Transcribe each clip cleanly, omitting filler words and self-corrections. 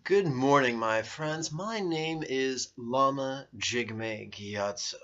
Good morning, my friends. My name is Lama Jigme Gyatso.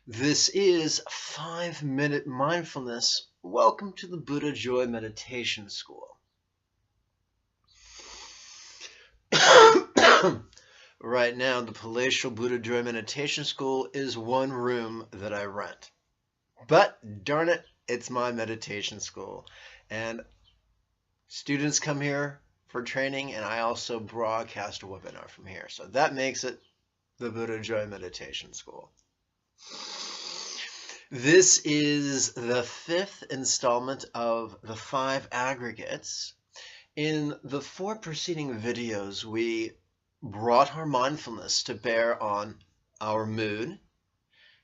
This is 5-Minute Mindfulness. Welcome to the Buddha Joy Meditation School. Right now, the palatial Buddha Joy Meditation School is one room that I rent. But darn it, it's my meditation school. And students come here for training, and I also broadcast a webinar from here. So that makes it the Buddha Joy Meditation School. This is the 5th installment of the 5 aggregates. In the 4 preceding videos, we brought our mindfulness to bear on our mood,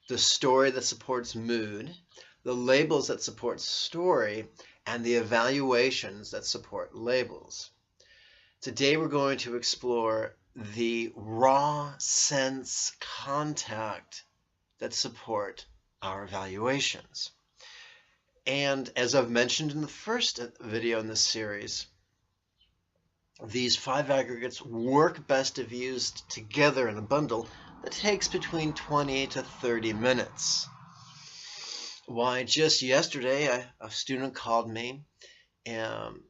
the story that supports mood, the labels that support story, and the evaluations that support labels. Today we're going to explore the raw sense contact that support our evaluations. And as I've mentioned in the first video in this series, these 5 aggregates work best if used together in a bundle that takes between 20 to 30 minutes. Why, just yesterday a student called me and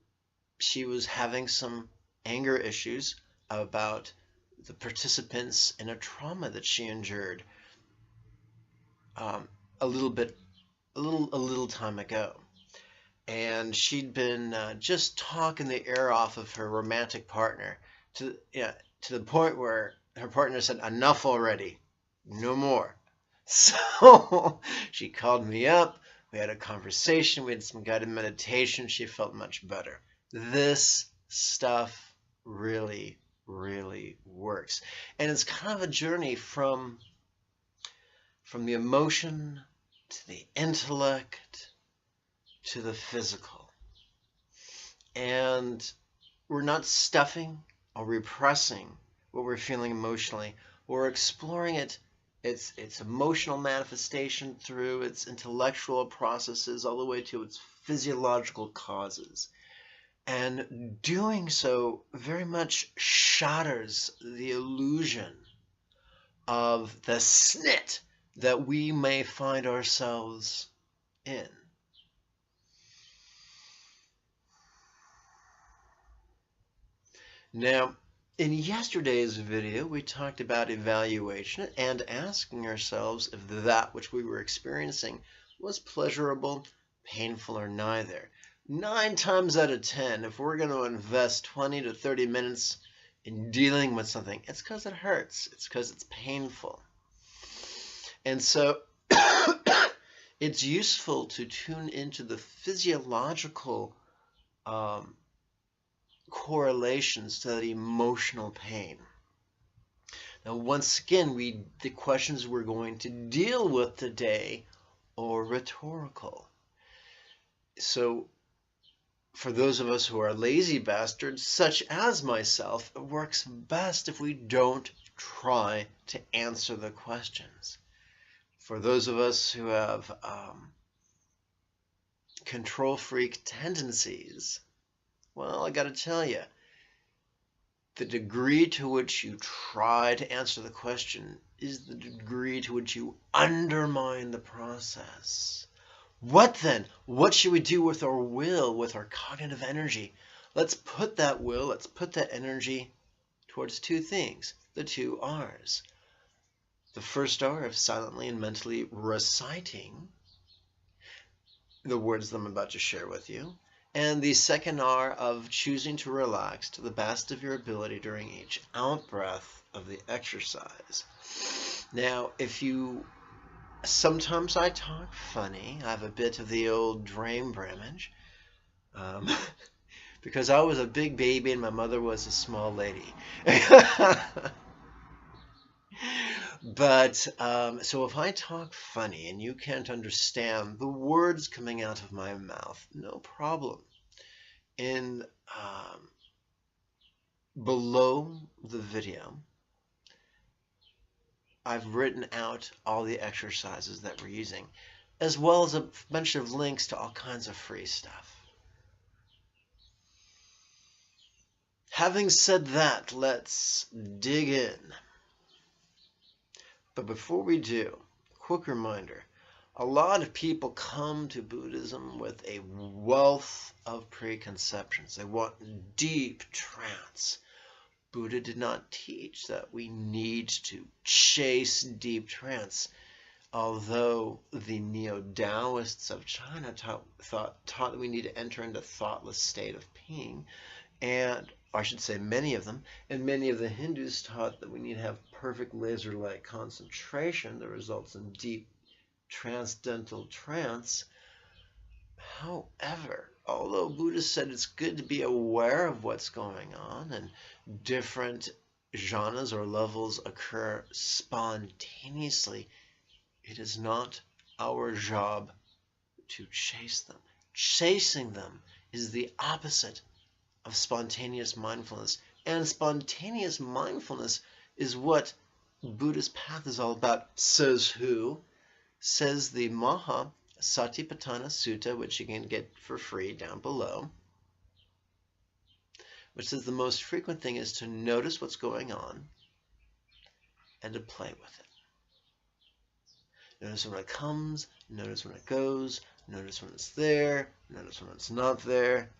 she was having some anger issues about the participants in a trauma that she endured a little time ago, and she'd been just talking the air off of her romantic partner to the point where her partner said, "Enough already, no more." So she called me up. We had a conversation. We had some guided meditation. She felt much better. This stuff really works, and it's kind of a journey from the emotion to the intellect to the physical, and we're not stuffing or repressing what we're feeling emotionally. We're exploring its emotional manifestation through its intellectual processes all the way to its physiological causes. And doing so very much shatters the illusion of the snit that we may find ourselves in. Now, in yesterday's video, we talked about evaluation and asking ourselves if that which we were experiencing was pleasurable, painful, or neither. 9 times out of 10, if we're going to invest 20 to 30 minutes in dealing with something, it's because it hurts. It's because it's painful. And so it's useful to tune into the physiological correlations to that emotional pain. Now, once again, the questions we're going to deal with today are rhetorical. So for those of us who are lazy bastards, such as myself, it works best if we don't try to answer the questions. For those of us who have control freak tendencies, well, I got to tell you, the degree to which you try to answer the question is the degree to which you undermine the process. What then? What should we do with our will, with our cognitive energy? Let's put that will, let's put that energy towards 2 things, the 2 R's. The first R of silently and mentally reciting the words that I'm about to share with you, and the second R of choosing to relax to the best of your ability during each out-breath of the exercise. Now, sometimes I talk funny. I have a bit of the old brain bramage because I was a big baby and my mother was a small lady. But so if I talk funny and you can't understand the words coming out of my mouth, no problem. Below the video, I've written out all the exercises that we're using, as well as a bunch of links to all kinds of free stuff. Having said that, let's dig in. But before we do, quick reminder. A lot of people come to Buddhism with a wealth of preconceptions. They want deep trance. Buddha did not teach that we need to chase deep trance, although the Neo-Taoists of China taught that we need to enter into a thoughtless state of being, and I should say many of them, and many of the Hindus taught that we need to have perfect laser-like concentration that results in deep transcendental trance. However, although Buddha said it's good to be aware of what's going on and different jhanas or levels occur spontaneously, it is not our job to chase them. Chasing them is the opposite of spontaneous mindfulness. And spontaneous mindfulness is what Buddha's path is all about. Says who? Says the Maha Satipatthana Sutta, which you can get for free down below, which says the most frequent thing is to notice what's going on and to play with it. Notice when it comes, notice when it goes, notice when it's there, notice when it's not there,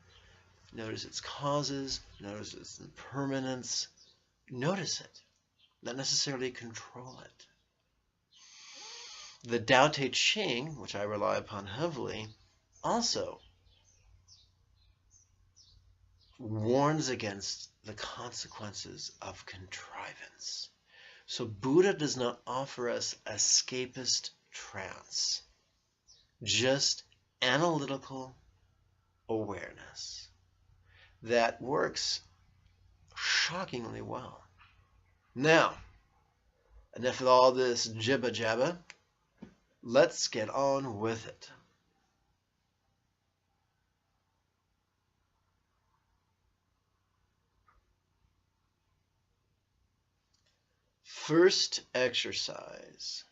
notice its causes, notice its impermanence. Notice it, not necessarily control it. The Tao Te Ching, which I rely upon heavily, also warns against the consequences of contrivance. So Buddha does not offer us escapist trance, just analytical awareness that works shockingly well. Now, enough of all this jibba jabba. Let's get on with it. First exercise.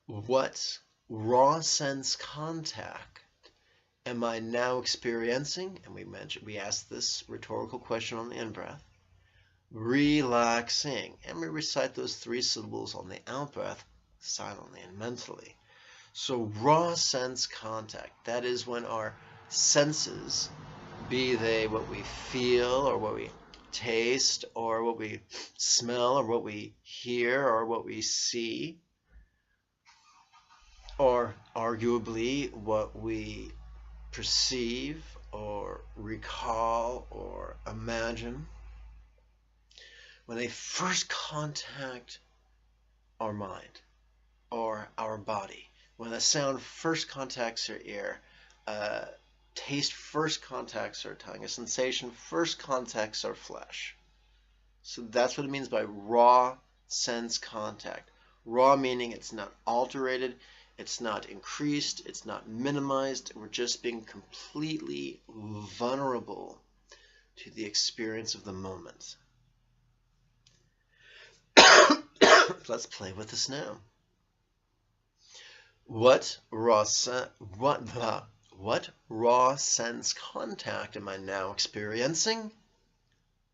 What raw sense contact am I now experiencing? And we asked this rhetorical question on the in-breath. Relaxing. And we recite those 3 syllables on the out-breath silently and mentally. So raw sense contact, that is when our senses, be they what we feel or what we taste or what we smell or what we hear or what we see, or arguably what we perceive or recall or imagine, when they first contact our mind or our body, when a sound first contacts our ear, taste first contacts our tongue, a sensation first contacts our flesh. So that's what it means by raw sense contact. Raw meaning it's not alterated, it's not increased, it's not minimized. We're just being completely vulnerable to the experience of the moment. Let's play with this now. What raw sense contact am I now experiencing?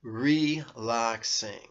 Relaxing.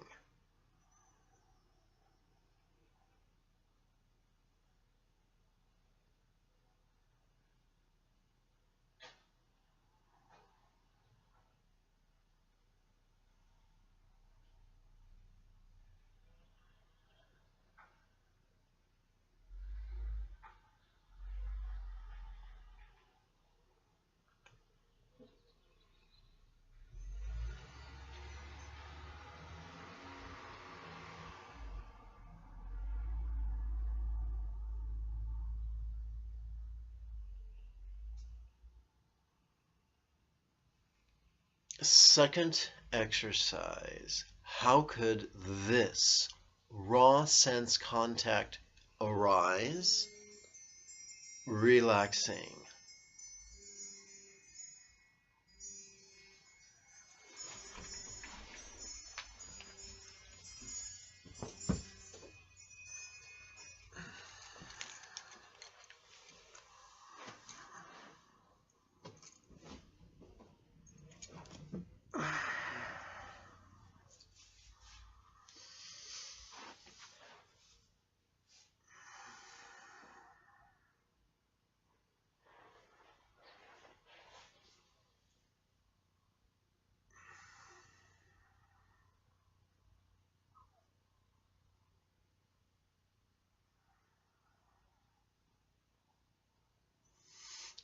Second exercise. How could this raw sense contact arise? Relaxing.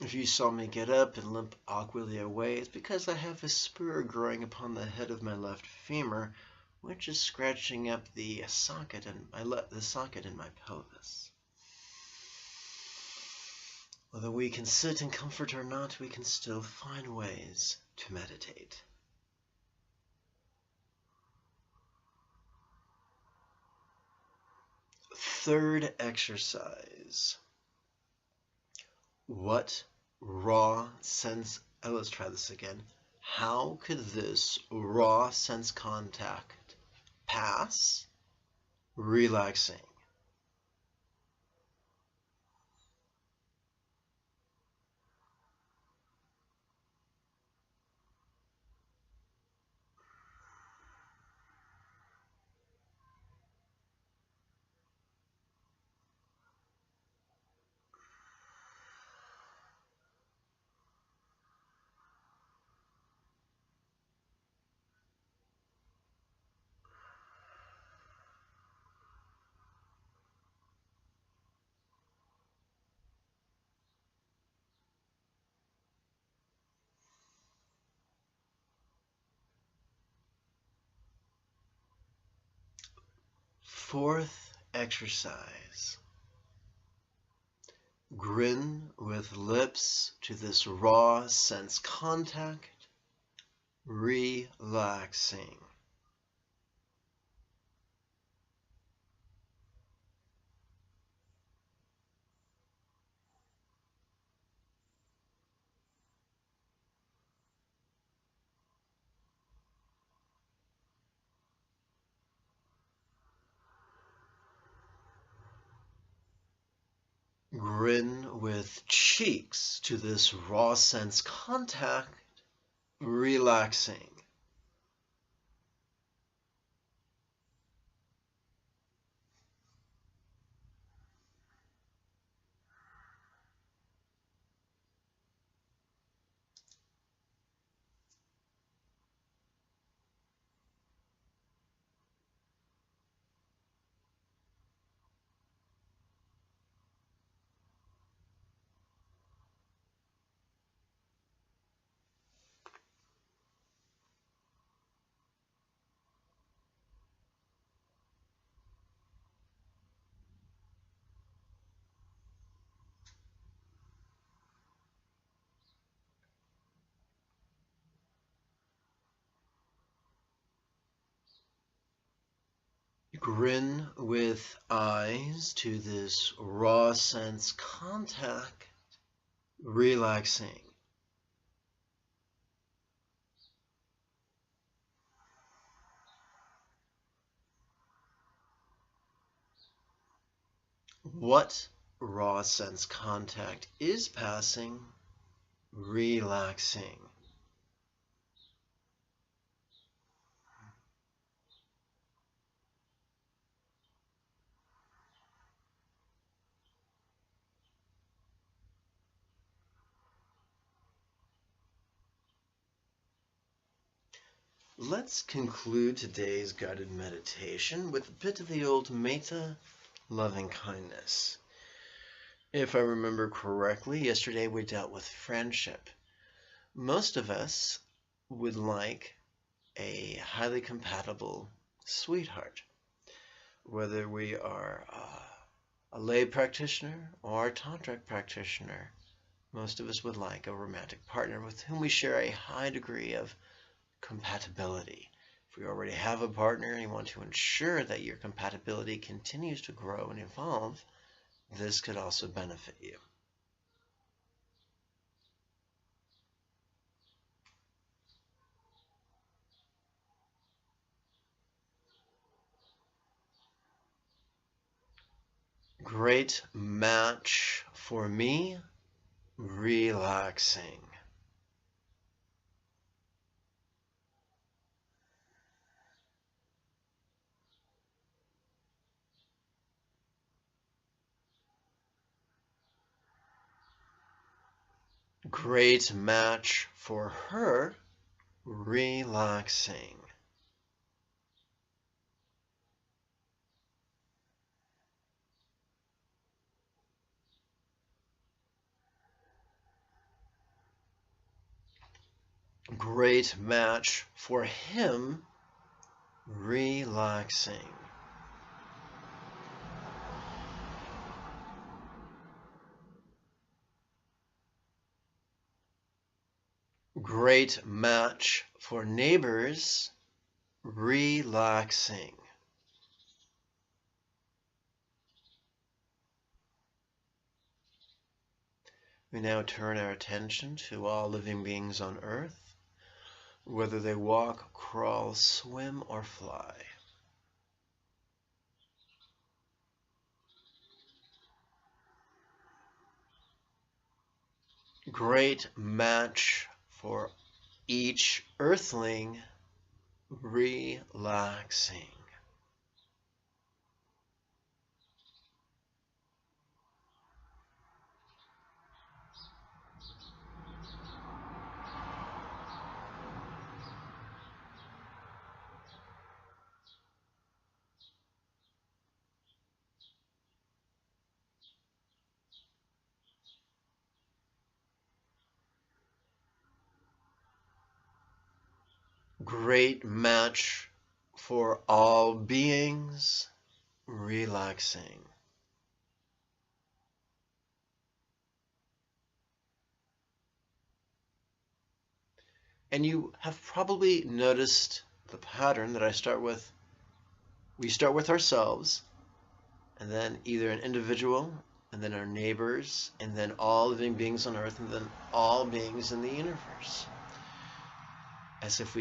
If you saw me get up and limp awkwardly away, it's because I have a spur growing upon the head of my left femur, which is scratching up the socket in my pelvis. Whether we can sit in comfort or not, we can still find ways to meditate. Third exercise. What raw sense, let's try this again. How could this raw sense contact pass relaxing? Fourth exercise. Grin with lips to this raw sense contact, relaxing. Grin with cheeks to this raw sense contact, relaxing. Grin with eyes to this raw sense contact, relaxing. What raw sense contact is passing, relaxing. Let's conclude today's guided meditation with a bit of the old metta, loving kindness. If I remember correctly, yesterday we dealt with friendship. Most of us would like a highly compatible sweetheart, whether we are a lay practitioner or a tantric practitioner. Most of us would like a romantic partner with whom we share a high degree of compatibility. If we already have a partner and you want to ensure that your compatibility continues to grow and evolve, this could also benefit you. Great match for me, relaxing. Great match for her, relaxing. Great match for him, relaxing. Great match for neighbors, relaxing. We now turn our attention to all living beings on Earth, whether they walk, crawl, swim, or fly. Great match for each earthling, relaxing. Great match for all beings, relaxing. And you have probably noticed the pattern that we start with ourselves, and then either an individual, and then our neighbors, and then all living beings on Earth, and then all beings in the universe. As if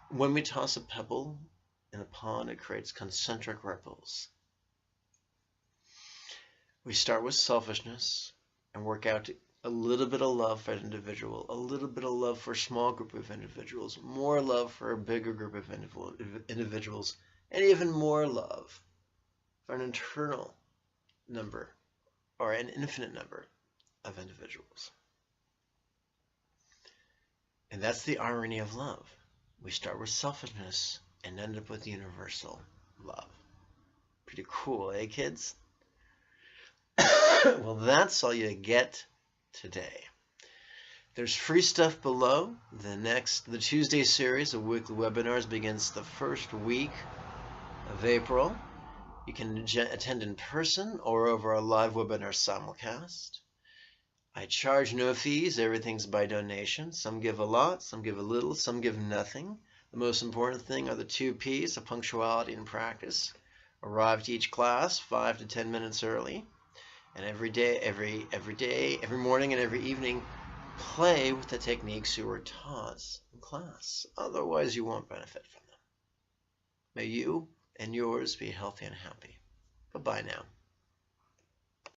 when we toss a pebble in a pond, it creates concentric ripples. We start with selfishness and work out a little bit of love for an individual, a little bit of love for a small group of individuals, more love for a bigger group of individuals, and even more love for an eternal number or an infinite number of individuals. And that's the irony of love. We start with selfishness and end up with universal love. Pretty cool, eh, kids? Well, that's all you get today. There's free stuff below. The Tuesday series of weekly webinars begins the first week of April. You can attend in person or over our live webinar simulcast. I charge no fees. Everything's by donation. Some give a lot, some give a little, some give nothing. The most important thing are the 2 P's of punctuality and practice. Arrive to each class 5 to 10 minutes early. And every day, every morning and every evening, play with the techniques you were taught in class. Otherwise, you won't benefit from them. May you and yours be healthy and happy. Bye-bye now.